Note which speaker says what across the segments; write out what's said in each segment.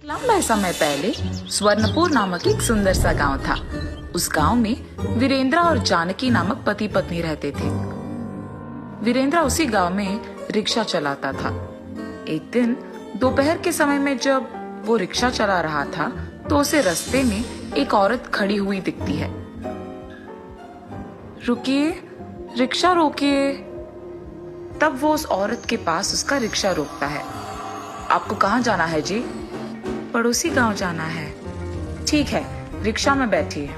Speaker 1: लंबे समय पहले स्वर्णपुर नामक एक सुंदर सा गांव था। उस गांव में वीरेंद्र और जानकी नामक पति पत्नी रहते थे। वीरेंद्र उसी गांव में रिक्शा चलाता था। एक दिन दोपहर के समय में जब वो रिक्शा चला रहा था तो उसे रास्ते में एक औरत खड़ी हुई दिखती है। रुकिए, रिक्शा रोकिए। तब वो उस औरत के पास उसका रिक्शा रोकता है। आपको कहाँ जाना है जी? पड़ोसी गांव जाना है। ठीक है, रिक्शा में बैठिए।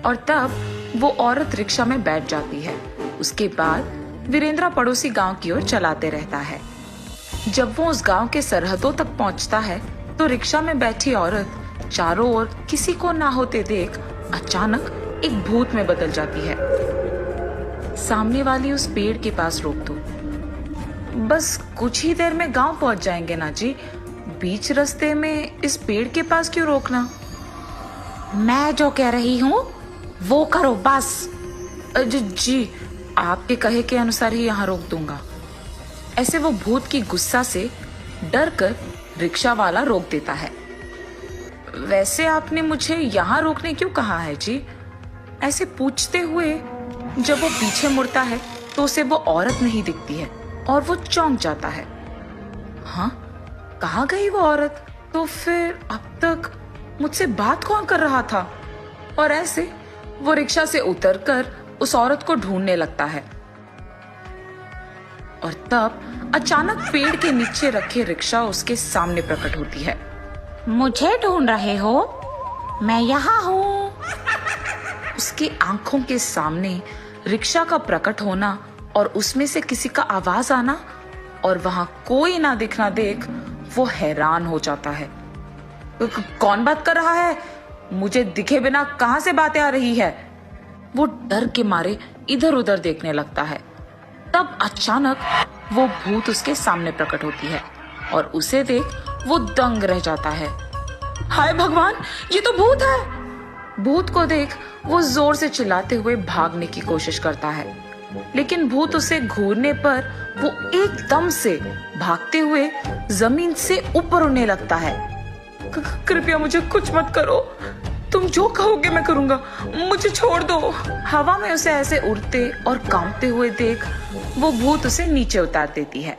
Speaker 1: और तब वो औरत रिक्शा में बैठ जाती है। उसके बाद वीरेंद्र पड़ोसी गांव की ओर चलाते रहता है। जब वो उस गांव के सरहदों तक पहुंचता है तो रिक्शा में बैठी औरत चारों ओर किसी को ना होते देख अचानक एक भूत में बदल जाती है। सामने वाली उस पेड़ के पास रोक दो। बस कुछ ही देर में गांव पहुंच जाएंगे ना जी, बीच रास्ते में इस पेड़ के पास क्यों रोकना?
Speaker 2: मैं जो कह रही हूँ वो करो बस।
Speaker 1: जी, आपके कहे के अनुसार ही यहाँ रोक दूंगा। ऐसे वो भूत की गुस्सा से डर कर रिक्शा वाला रोक देता है। वैसे आपने मुझे यहाँ रोकने क्यों कहा है जी? ऐसे पूछते हुए जब वो पीछे मुड़ता है तो उसे वो औरत नहीं दिखती है और वो चौंक जाता है। हाँ, कहाँ गई वो औरत? तो फिर अब तक मुझसे बात कौन कर रहा था? और ऐसे वो रिक्शा से उतरकर उस औरत को ढूंढने लगता है। और तब अचानक पेड़ के नीचे रखे रिक्शा उसके सामने प्रकट होती है।
Speaker 2: मुझे ढूंढ रहे हो? मैं यहाँ हूँ।
Speaker 1: उसकी आंखों के सामने रिक्शा का प्रकट होना और उसमें से किसी का आवाज आना और वहां कोई ना दिखना देख वो हैरान हो जाता है। कौन बात कर रहा है? मुझे दिखे बिना कहां से बातें आ रही है? वो डर के मारे इधर उधर देखने लगता है। तब अचानक वो भूत उसके सामने प्रकट होती है और उसे देख वो दंग रह जाता है। हाय भगवान, ये तो भूत है! भूत को देख वो जोर से चिल्लाते हुए भागने की कोशिश करता है, लेकिन भूत उसे घूरने पर वो एकदम से भागते हुए जमीन से ऊपर उड़ने लगता है। कृपया मुझे कुछ मत करो, तुम जो कहोगे मैं करूंगा, मुझे छोड़ दो। हवा में उसे ऐसे उड़ते और कांपते हुए देख वो भूत उसे नीचे उतार देती है।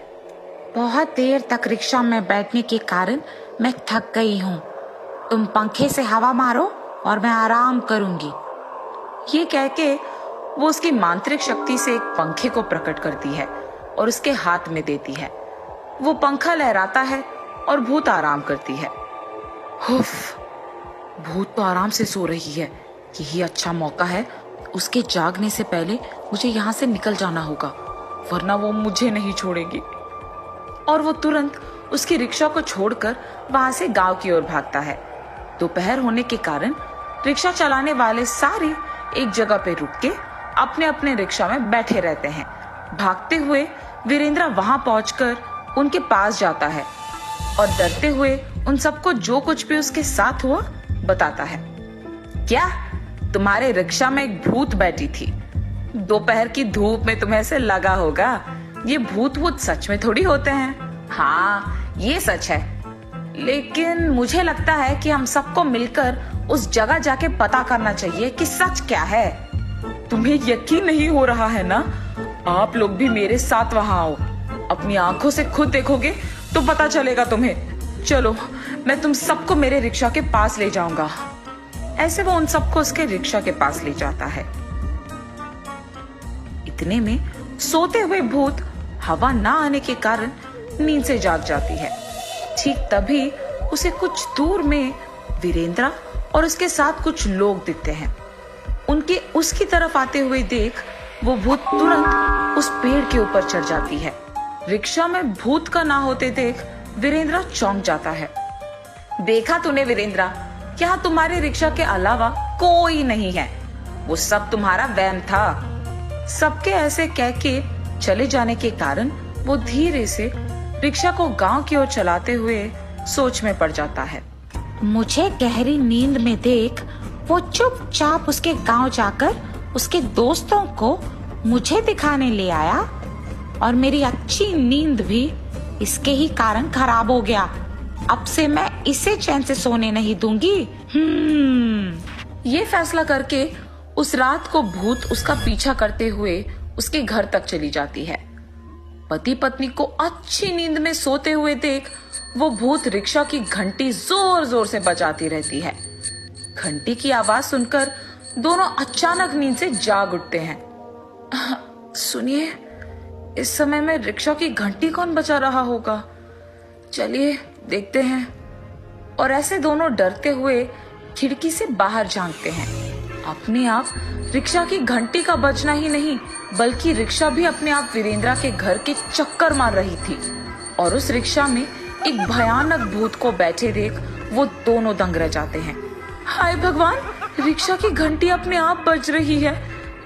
Speaker 2: बहुत देर तक रिक्शा में बैठने के कारण मैं थक गई हूँ। तुम पंखे से हवा मारो और मैं आराम करूंगी।
Speaker 1: ये कह के वो उसकी मांत्रिक शक्ति से एक पंखे को प्रकट करती है और उसके हाथ में देती है। वो पंखा लहराता है और भूत आराम करती है। हुफ, भूत तो आराम से सो रही है। यही अच्छा मौका है। उसके जागने से पहले मुझे यहाँ से निकल जाना होगा, वरना वो मुझे नहीं छोड़ेगी। और वो तुरंत उसकी रिक्शा को छोड़कर वहां से गांव की ओर भागता है। दोपहर होने के कारण रिक्शा चलाने वाले सारे एक जगह पे रुक के अपने अपने रिक्शा में बैठे रहते हैं। भागते हुए वीरेंद्र वहां पहुंचकर उनके पास जाता है और डरते हुए उन सबको जो कुछ भी उसके साथ हुआ बताता है। क्या तुम्हारे रिक्शा में एक भूत बैठी थी? दोपहर की धूप में तुम्हें ऐसे लगा होगा। ये भूत वूत सच में थोड़ी होते हैं। हाँ, ये सच है, लेकिन मुझे लगता है कि हम सबको मिलकर उस जगह जाके पता करना चाहिए कि सच क्या है। तुम्हें यकीन नहीं हो रहा है ना? आप लोग भी मेरे साथ वहां आओ। अपनी आंखों से खुद देखोगे तो पता चलेगा तुम्हें। चलो, मैं तुम सबको मेरे रिक्शा के पास ले जाऊंगा। ऐसे वो उन सबको उसके रिक्शा के पास ले जाता है। इतने में सोते हुए भूत हवा ना आने के कारण नींद से जाग जाती है। ठीक तभी उसे कुछ दूर में वीरेंद्र और उसके साथ कुछ लोग दिखते हैं। उनके उसकी तरफ आते हुए देख वो भूत तुरंत उस पेड़ के ऊपर चढ़ जाती है। रिक्शा में भूत का ना होते देख वीरेंद्र चौंक जाता है। देखा तूने वीरेंद्र, यहाँ तुम्हारे रिक्शा के अलावा कोई नहीं है। वो सब तुम्हारा वहम था। सबके ऐसे कह के चले जाने के कारण वो धीरे से रिक्शा को गांव की ओर चलाते हुए सोच में पड़ जाता है।
Speaker 2: मुझे गहरी नींद में देख वो चुपचाप उसके गांव जाकर उसके दोस्तों को मुझे दिखाने ले आया और मेरी अच्छी नींद भी इसके ही कारण खराब हो गया। अब से मैं इसे चैन से सोने नहीं दूंगी।
Speaker 1: ये फैसला करके उस रात को भूत उसका पीछा करते हुए उसके घर तक चली जाती है। पति पत्नी को अच्छी नींद में सोते हुए देख वो भूत रिक्शा की घंटी जोर जोर से बजाती रहती है। घंटी की आवाज सुनकर दोनों अचानक नींद से जाग उठते हैं। सुनिए, इस समय में रिक्शा की घंटी कौन बजा रहा होगा? चलिए देखते हैं। और ऐसे दोनों डरते हुए खिड़की से बाहर झांकते हैं। अपने आप रिक्शा की घंटी का बजना ही नहीं बल्कि रिक्शा भी अपने आप वीरेंद्रा के घर के चक्कर मार रही थी। और उस रिक्शा में एक भयानक भूत को बैठे देख वो दोनों दंग रह जाते हैं। हाय भगवान, रिक्शा की घंटी अपने आप बज रही है,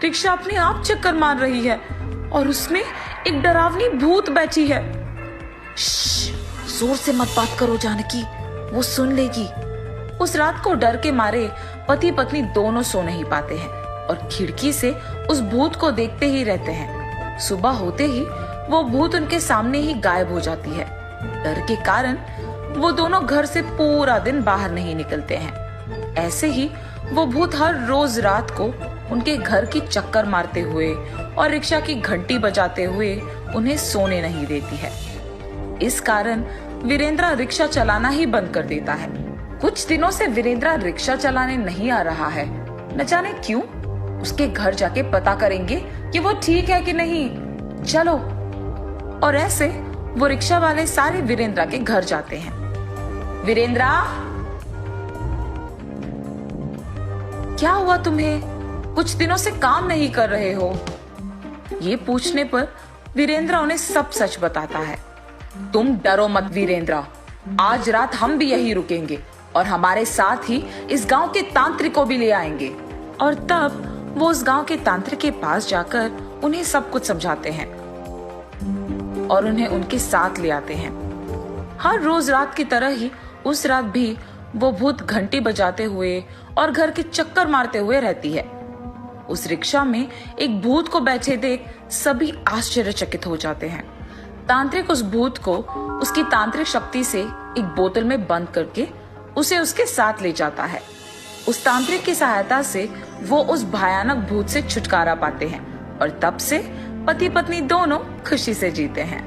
Speaker 1: रिक्शा अपने आप चक्कर मार रही है और उसमें एक डरावनी भूत बैठी है। जोर से मत बात करो जानकी, वो सुन लेगी। उस रात को डर के मारे पति पत्नी दोनों सो नहीं पाते हैं और खिड़की से उस भूत को देखते ही रहते हैं। सुबह होते ही वो भूत उनके सामने ही गायब हो जाती है। डर के कारण वो दोनों घर से पूरा दिन बाहर नहीं निकलते हैं। ऐसे ही वो भूत हर रोज रात को उनके घर की चक्कर मारते हुए और रिक्शा की घंटी बजाते हुए उन्हें सोने नहीं देती है। इस कारण वीरेंद्रा रिक्शा चलाना ही बंद कर देता है। कुछ दिनों से वीरेंद्रा रिक्शा चलाने नहीं आ रहा है, न जाने क्यों। उसके घर जाके पता करेंगे कि वो ठीक है कि नहीं। चलो। और ऐसे वो रिक्शा वाले सारे वीरेंद्रा के घर जाते हैं। वीरेंद्रा, क्या हुआ तुम्हें? कुछ दिनों से काम नहीं कर रहे हो। ये पूछने पर वीरेंद्रा उन्हें सब सच बताता है। तुम डरो मत वीरेंद्रा, आज रात हम भी यहीं रुकेंगे और हमारे साथ ही इस गांव के तांत्रिक को भी ले आएंगे। और तब वो उस गांव के तांत्रिक के पास जाकर उन्हें सब कुछ समझाते हैं और उन्हें उनके साथ ले आते हैं। हर रोज रात की तरह ही उस रात भी वो भूत घंटी बजाते हुए और घर के चक्कर मारते हुए रहती है। उस रिक्शा में एक भूत को बैठे देख सभी आश्चर्यचकित हो जाते हैं। तांत्रिक उस भूत को उसकी तांत्रिक शक्ति से एक बोतल में बंद करके उसे उसके साथ ले जाता है। उस तांत्रिक की सहायता से वो उस भयानक भूत से छुटकारा पाते हैं और तब से पति पत्नी दोनों खुशी से जीते हैं।